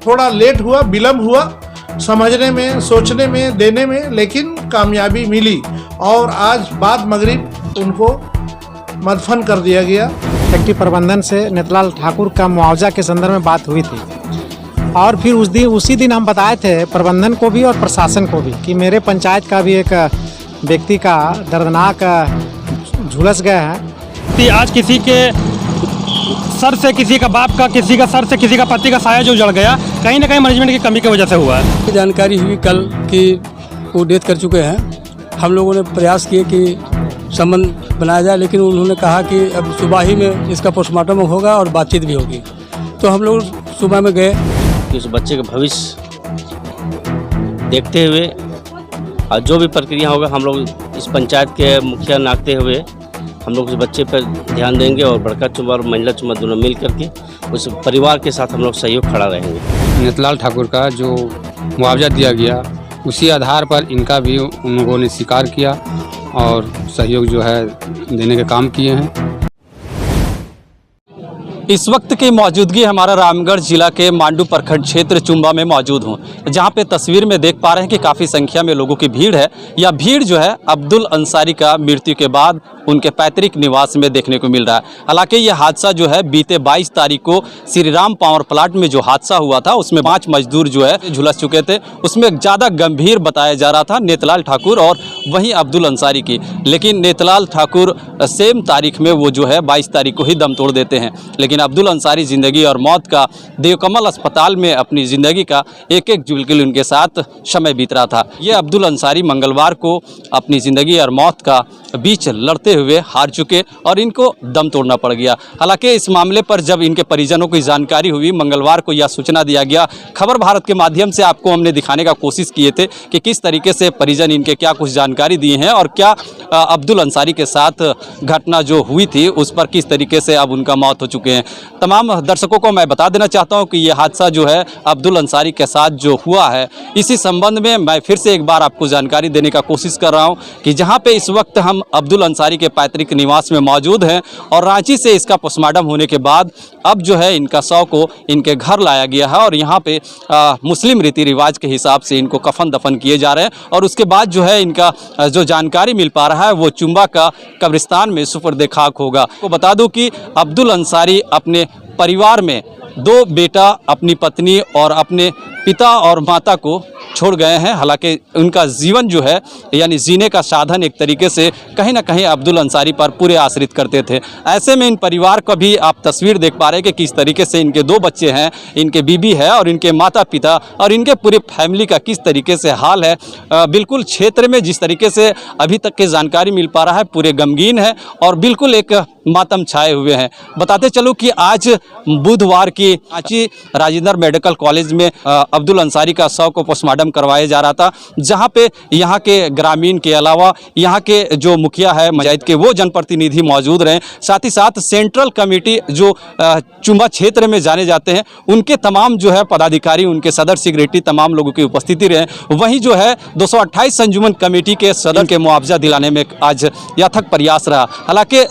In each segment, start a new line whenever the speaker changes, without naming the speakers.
थोड़ा लेट हुआ, विलम्ब हुआ समझने में, सोचने में, देने में, लेकिन कामयाबी मिली और आज बाद मगरिब उनको मदफन कर दिया गया।
फैक्ट्री प्रबंधन से नेतलाल ठाकुर का मुआवजा के संदर्भ में बात हुई थी और फिर उसी दिन हम बताए थे प्रबंधन को भी और प्रशासन को भी कि मेरे पंचायत का भी एक व्यक्ति का दर्दनाक झुलस गया है।
आज किसी के सर से, किसी का बाप का, किसी का सर से, किसी का पति का साया जो जड़ गया, कहीं ना कहीं मैनेजमेंट की कमी की वजह से हुआ है।
जानकारी हुई कल कि वो डेथ कर चुके हैं। हम लोगों ने प्रयास किए कि संबंध बनाया जाए, लेकिन उन्होंने कहा कि अब सुबह ही में इसका पोस्टमार्टम होगा और बातचीत भी होगी। तो हम लोग सुबह में गए
कि उस बच्चे का भविष्य देखते हुए और जो भी प्रक्रिया होगा हम लोग इस पंचायत के मुखिया नागते हुए हम लोग उस बच्चे पर ध्यान देंगे और बड़का चुम्मा और महिला चुम्मा दोनों मिल करके उस परिवार के साथ हम लोग सहयोग खड़ा रहेंगे।
नेतलाल ठाकुर का जो मुआवजा दिया गया उसी आधार पर इनका भी उन लोगों ने स्वीकार किया और सहयोग जो है देने के काम किए हैं।
इस वक्त की मौजूदगी हमारा रामगढ़ जिला के मांडू प्रखंड क्षेत्र चुम्बा में मौजूद हूँ, जहाँ पे तस्वीर में देख पा रहे हैं कि काफ़ी संख्या में लोगों की भीड़ है। यह भीड़ जो है अब्दुल अंसारी का मृत्यु के बाद उनके पैतृक निवास में देखने को मिल रहा है। हालांकि यह हादसा जो है बीते 22 तारीख को श्री राम पावर प्लांट में जो हादसा हुआ था उसमें 5 मजदूर जो है झुलस चुके थे। उसमें ज़्यादा गंभीर बताया जा रहा था नेतलाल ठाकुर और वहीं अब्दुल अंसारी की, लेकिन नेतलाल ठाकुर सेम तारीख में वो जो है 22 तारीख को ही दम तोड़ देते हैं। लेकिन अब्दुल अंसारी ज़िंदगी और मौत का देवकमल अस्पताल में अपनी ज़िंदगी का एक एक जुल्किल उनके साथ समय बीत रहा था। ये अब्दुल अंसारी मंगलवार को अपनी ज़िंदगी और मौत का बीच लड़ते हुए हार चुके और इनको दम तोड़ना पड़ गया। हालांकि इस मामले पर जब इनके परिजनों को जानकारी हुई, मंगलवार को यह सूचना दिया गया। खबर भारत के माध्यम से आपको हमने दिखाने का कोशिश किए थे कि किस तरीके से परिजन इनके क्या कुछ जानकारी दिए हैं और क्या अब्दुल अंसारी के साथ घटना जो हुई थी उस पर किस तरीके से अब उनका मौत हो चुके हैं। तमाम दर्शकों को मैं बता देना चाहता हूं कि यह हादसा जो है अब्दुल अंसारी के साथ जो हुआ है, इसी संबंध में मैं फिर से एक बार आपको जानकारी देने का कोशिश कर रहा हूं कि जहां पे इस वक्त हम अब्दुल अंसारी के पैतृक निवास में मौजूद हैं और रांची से इसका पोस्टमार्टम होने के बाद अब जो है इनका शव को इनके घर लाया गया है और यहाँ पे मुस्लिम रीति रिवाज के हिसाब से इनको कफन दफन किए जा रहे हैं और उसके बाद जो है इनका जो जानकारी मिल पा रहा है वो चुम्बा का कब्रिस्तान में सुपुर्द खाक होगा। तो बता दूं कि अब्दुल अंसारी अपने परिवार में 2 बेटा, अपनी पत्नी और अपने पिता और माता को छोड़ गए हैं। हालांकि उनका जीवन जो है यानी जीने का साधन एक तरीके से कहीं ना कहीं अब्दुल अंसारी पर पूरे आश्रित करते थे। ऐसे में इन परिवार का भी आप तस्वीर देख पा रहे हैं कि किस तरीके से इनके 2 बच्चे हैं, इनके बीबी है और इनके माता पिता और इनके पूरे फैमिली का किस तरीके से हाल है। बिल्कुल क्षेत्र में जिस तरीके से अभी तक की जानकारी मिल पा रहा है पूरे गमगीन है और बिल्कुल एक मातम छाए हुए हैं। बताते चलो कि आज बुधवार की रांची राजेंद्र मेडिकल कॉलेज में अब्दुल अंसारी का शव को पोस्टमार्टम करवाया जा रहा था, जहां पे यहाँ के ग्रामीण के अलावा यहाँ के जो मुखिया है पंचायत के वो जनप्रतिनिधि मौजूद रहे। साथ ही साथ सेंट्रल कमेटी जो चुम्बा क्षेत्र में जाने जाते हैं उनके तमाम जो है पदाधिकारी, उनके सदर सेक्रेटरी, तमाम लोगों की उपस्थिति रहे। वहीं जो है 228 संजुमन कमेटी के सदस्य के मुआवजा दिलाने में आज यथक प्रयास रहा। हालांकि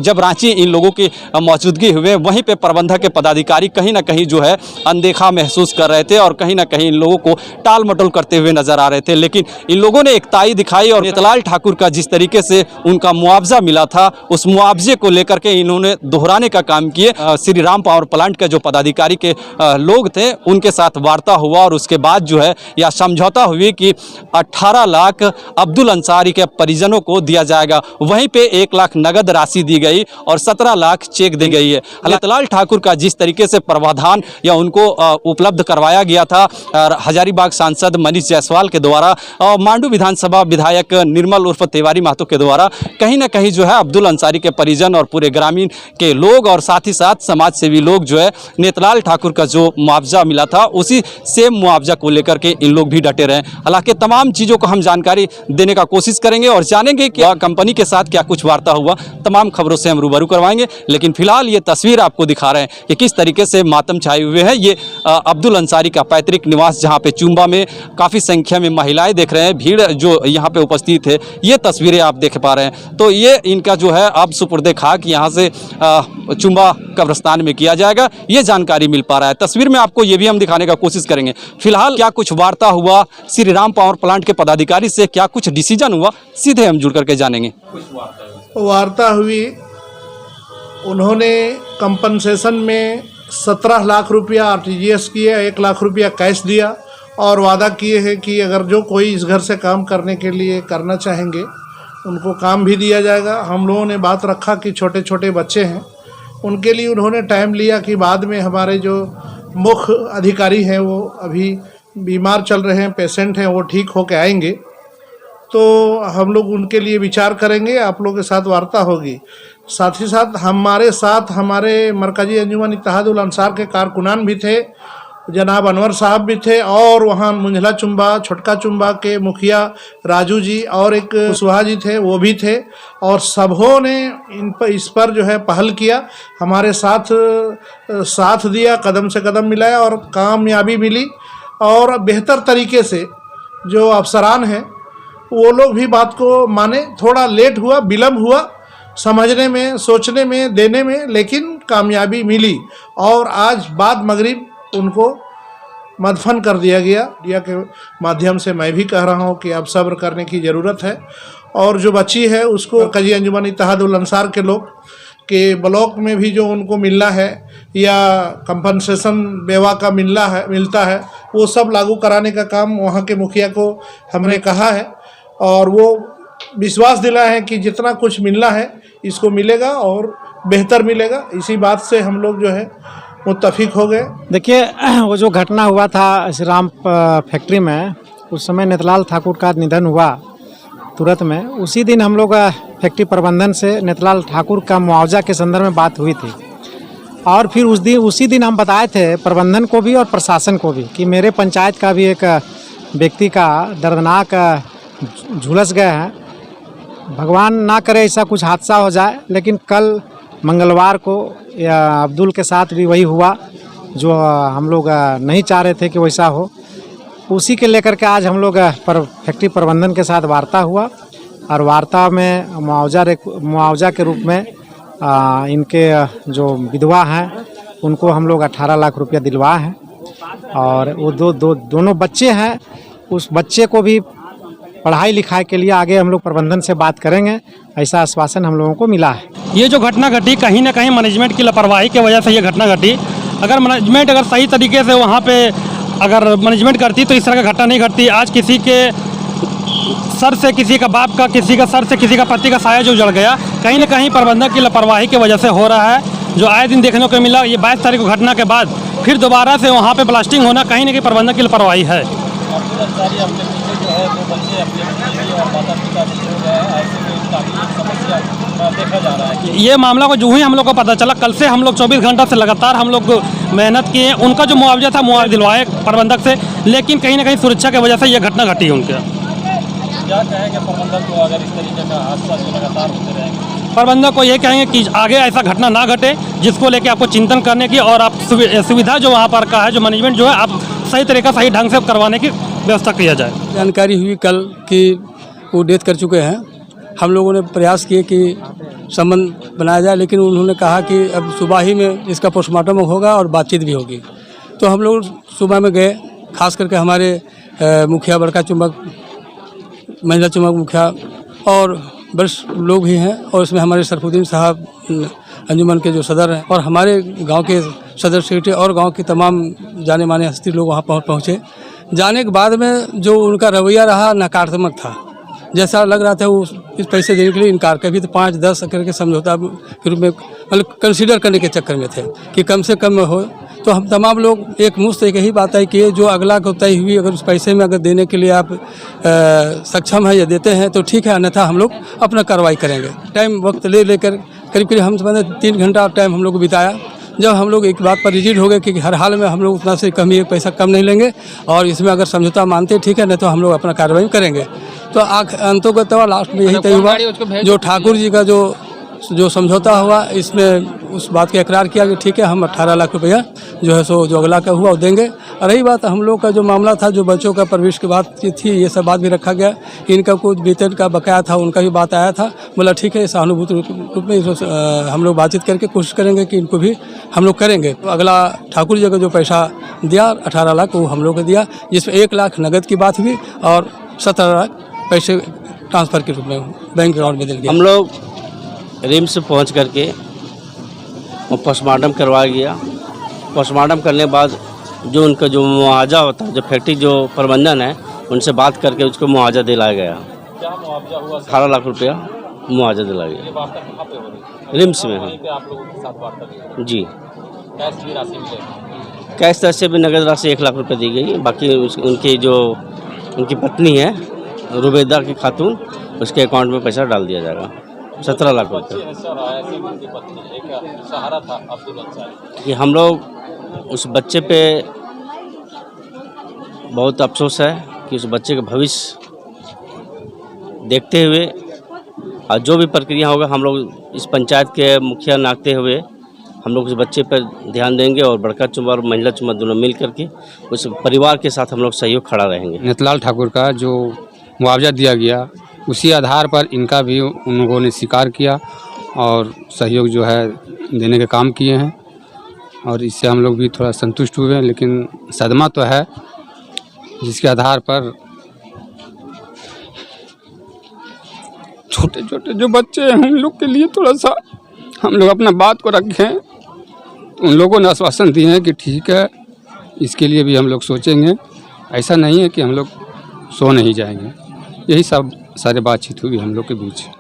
जब रांची इन लोगों की मौजूदगी हुए वहीं पे प्रबंधक के पदाधिकारी कहीं ना कहीं जो है अनदेखा महसूस कर रहे थे और कहीं ना कहीं इन लोगों को टाल मटोल करते हुए नजर आ रहे थे। लेकिन इन लोगों ने एकताई दिखाई और नेतलाल ठाकुर का जिस तरीके से उनका मुआवजा मिला था उस मुआवजे को लेकर के इन्होंने दोहराने का काम किए। श्री राम पावर प्लांट का जो पदाधिकारी के लोग थे उनके साथ वार्ता हुआ और उसके बाद जो है यह समझौता हुई कि 18 लाख अब्दुल अंसारी के परिजनों को दिया जाएगा। वहीं पे 1 लाख नगद राशि दी गई और 17 लाख चेक दी गई है। नेतलाल ठाकुर का जिस तरीके से प्रावधान या उनको उपलब्ध करवाया गया था हजारीबाग सांसद मनीष जायसवाल के द्वारा और मांडू विधानसभा विधायक निर्मल उर्फ तिवारी महतो के द्वारा, कहीं ना कहीं जो है अब्दुल अंसारी के परिजन और पूरे ग्रामीण के लोग और साथ ही साथ समाज सेवी लोग जो है नेतलाल ठाकुर का जो मुआवजा मिला था उसी सेम मुआवजा को लेकर के इन लोग भी डटे रहे। हालांकि तमाम चीज़ों को हम जानकारी देने का कोशिश करेंगे और जानेंगे कि कंपनी के साथ क्या कुछ वार्ता हुआ। तमाम खबरों से हम रूबरू करवाएंगे, लेकिन फिलहाल ये तस्वीर आपको दिखा रहे हैं कि किस तरीके से मातम छाए हुए हैं। ये अब्दुल अंसारी का पैतृक निवास जहाँ पे चुम्बा में काफ़ी संख्या में महिलाएं देख रहे हैं, भीड़ जो यहाँ पे उपस्थित है, ये तस्वीरें आप देख पा रहे हैं। तो ये इनका जो है अब सुपुर्दे खाक यहाँ से चुम्बा कब्रिस्तान में किया जाएगा, ये जानकारी मिल पा रहा है। तस्वीर में आपको ये भी हम दिखाने का कोशिश करेंगे। फिलहाल क्या कुछ वार्ता हुआ श्री राम पावर प्लांट के पदाधिकारी से, क्या कुछ डिसीजन हुआ, सीधे हम जुड़ करके जानेंगे।
वार्ता हुई, उन्होंने कंपनसेशन में 17 लाख रुपया आरटीजीएस किया, 1 लाख रुपया कैश दिया और वादा किए हैं कि अगर जो कोई इस घर से काम करने के लिए करना चाहेंगे उनको काम भी दिया जाएगा। हम लोगों ने बात रखा कि छोटे छोटे बच्चे हैं, उनके लिए उन्होंने टाइम लिया कि बाद में हमारे जो मुख्य अधिकारी हैं वो अभी बीमार चल रहे हैं, पेशेंट हैं, वो ठीक होकर आएंगे तो हम लोग उनके लिए विचार करेंगे, आप लोगों के साथ वार्ता होगी। साथ ही साथ हमारे मरकजी अंजुमन इत्तेहादुल अंसार के कारकुनान भी थे, जनाब अनवर साहब भी थे और वहाँ मंझला चुम्बा छोटका चुम्बा के मुखिया राजू जी और एक सुहा जी थे, वो भी थे और सबों ने इस पर जो है पहल किया, हमारे साथ दिया, कदम से कदम मिलाया और कामयाबी मिली। और बेहतर तरीके से जो अफसरान हैं वो लोग भी बात को माने। थोड़ा लेट हुआ, विलम्ब हुआ समझने में, सोचने में, देने में, लेकिन कामयाबी मिली और आज बाद मगरिब उनको मदफन कर दिया गया। मीडिया के माध्यम से मैं भी कह रहा हूँ कि अब सब्र करने की ज़रूरत है और जो बच्ची है उसको मरकजी अंजुमन इत्तेहादुल अंसार के लोग के ब्लॉक में भी जो उनको मिलना है या कंपनसेशन बेवा का मिलता है वो सब लागू कराने का काम वहाँ के मुखिया को हमने कहा है और वो विश्वास दिलाए हैं कि जितना कुछ मिलना है इसको मिलेगा और बेहतर मिलेगा। इसी बात से हम लोग जो है मुत्तफिक हो गए।
देखिए, वो जो घटना हुआ था श्री राम फैक्ट्री में, उस समय नेतलाल ठाकुर का निधन हुआ तुरंत में। उसी दिन हम लोग फैक्ट्री प्रबंधन से नेतलाल ठाकुर का मुआवजा के संदर्भ में बात हुई थी और फिर उसी दिन हम बताए थे प्रबंधन को भी और प्रशासन को भी कि मेरे पंचायत का भी एक व्यक्ति का दर्दनाक झुलस गया है। भगवान ना करे ऐसा कुछ हादसा हो जाए, लेकिन कल मंगलवार को या अब्दुल के साथ भी वही हुआ जो हम लोग नहीं चाह रहे थे कि वैसा हो। उसी के लेकर के आज हम लोग फैक्ट्री प्रबंधन के साथ वार्ता हुआ और वार्ता में मुआवजा के रूप में इनके जो विधवा हैं उनको हम लोग 18 लाख रुपया दिलवाए हैं और वो दोनों बच्चे हैं, उस बच्चे को भी पढ़ाई लिखाई के लिए आगे हम लोग प्रबंधन से बात करेंगे, ऐसा आश्वासन हम लोगों को मिला है।
ये जो घटना घटी कहीं ना कहीं मैनेजमेंट की लापरवाही की वजह से ये घटना घटी। अगर मैनेजमेंट सही तरीके से वहाँ पे अगर मैनेजमेंट करती तो इस तरह का घटना नहीं घटती। आज किसी के सर से किसी का बाप का, किसी का सर से किसी का पति का साया जो जड़ गया, कहीं ना कहीं प्रबंधक की लापरवाही की वजह से हो रहा है, जो आए दिन देखने को मिला। ये 22 तारीख को घटना के बाद फिर दोबारा से वहाँ पे ब्लास्टिंग होना कहीं ना कहीं प्रबंधक की लापरवाही है। ये मामला को जो ही हम लोग को पता चला, कल से हम लोग 24 घंटा से लगातार हम लोग मेहनत किए। उनका जो मुआवजा था मुआवजा दिलवाए प्रबंधक से, लेकिन कहीं ना कहीं सुरक्षा की वजह से ये घटना घटी है उनके। क्या कहेंगे प्रबंधक को अगर इस तरीके का हादसा लगातार होते रहेंगे? प्रबंधक को ये कहेंगे कि आगे ऐसा घटना ना घटे, जिसको लेके आपको चिंतन करने की और आप सुविधा जो वहाँ पर का है, जो मैनेजमेंट जो है, आप सही तरीका सही ढंग से करवाने की व्यवस्था किया जाए।
जानकारी हुई कल कि वो डेथ कर चुके हैं। हम लोगों ने प्रयास किए कि संबंध बनाया जाए, लेकिन उन्होंने कहा कि अब सुबह ही में इसका पोस्टमार्टम होगा और बातचीत भी होगी। तो हम लोग सुबह में गए, खास करके हमारे मुखिया बड़का चुम्बक, महिला चुम्बक मुखिया और वरिष्ठ लोग भी हैं और इसमें हमारे सरफुद्दीन साहब अंजुमन के जो सदर हैं और हमारे गांव के सदर सेक्रेटरी और गांव की तमाम जाने माने हस्ती लोग वहां पहुंचे। जाने के बाद में जो उनका रवैया रहा नकारात्मक था, जैसा लग रहा था वो इस पैसे देने के लिए इनकार कर भी, तो 5-10 करके समझौता के रूप में मतलब कंसीडर करने के चक्कर में थे कि कम से कम में हो। तो हम तमाम लोग एक मुश्त एक ही बात है कि जो अगला को तय हुई, अगर उस पैसे में अगर देने के लिए आप सक्षम है या देते हैं तो ठीक है, अन्यथा हम लोग अपना कार्रवाई करेंगे। टाइम वक्त लेकर करीब हम 3 घंटा टाइम हम लोग को बिताया। जब हम लोग एक बात पर रिजिड हो गए कि हर हाल में हम लोग उतना से कम ही पैसा कम नहीं लेंगे और इसमें अगर समझौता मानते ठीक है, नहीं तो हम लोग अपना कार्रवाई करेंगे। तो अंतोगत लास्ट में यही तय हुआ, जो ठाकुर जी का जो समझौता हुआ, इसमें उस बात का इकरार किया कि ठीक है, हम 18 लाख रुपया जो है सो जो अगला का हुआ वो देंगे रही बात हम लोग का जो मामला था, जो बच्चों का परवरिश की बात की थी, ये सब बात भी रखा गया। इनका कुछ वेतन का बकाया था, उनका भी बात आया था। बोला ठीक है, सहानुभूति रूप में हम लोग बातचीत करके कोशिश करेंगे कि इनको भी हम लोग करेंगे। तो अगला ठाकुर जी का जो पैसा दिया 18 लाख वो हम लोग को दिया, जिसमें 1 लाख नगद की बात हुई और 17 लाख पैसे ट्रांसफ़र के रूप में बैंक अकाउंट में दिल गया।
हम लोग रिम्स से पहुँच करके और पोस्टमार्टम करवाया गया। पोस्टमार्टम करने के बाद जो उनका जो मुआवजा होता है, जो फैक्ट्री जो प्रबंधन है, उनसे बात करके उसको मुआवजा दिलाया गया।
क्या मुआवजा हुआ?
18 लाख रुपया मुआवजा दिलाया गया।
ये वार्ता कहाँ पे हो रही?
रिम्स में
वहीं
है
पे आप लोगों के साथ वार्ता की?
जी।
कैश की राशि मिलेगी?
कैश तरफ से भी नगद राशि 1 लाख रुपये दी गई। बाकी उनकी जो उनकी पत्नी है रुबेदा की खातून, उसके अकाउंट में पैसा डाल दिया जाएगा 17 लाख रुपये।
ऐसी उनकी पत्नी एक सहारा था अब्दुल अंसारी।
कि हम लोग उस बच्चे पे बहुत अफसोस है कि उस बच्चे का भविष्य देखते हुए और जो भी प्रक्रिया होगा, हम लोग इस पंचायत के मुखिया नागते हुए हम लोग उस बच्चे पर ध्यान देंगे और बड़का चुम्बा और महिला चुम्बा दोनों मिल करके उस परिवार के साथ हम लोग सहयोग खड़ा रहेंगे।
नेतलाल ठाकुर का जो मुआवजा दिया गया, उसी आधार पर इनका भी उन लोगों ने स्वीकार किया और सहयोग जो है देने के काम किए हैं और इससे हम लोग भी थोड़ा संतुष्ट हुए हैं। लेकिन सदमा तो है, जिसके आधार पर छोटे छोटे जो बच्चे हैं उन लोग के लिए थोड़ा सा हम लोग अपना बात को रखें। उन लोगों ने आश्वासन दिए हैं कि ठीक है, इसके लिए भी हम लोग सोचेंगे। ऐसा नहीं है कि हम लोग सो नहीं जाएंगे। यही सब सारे बातचीत हुई हम लोग के बीच।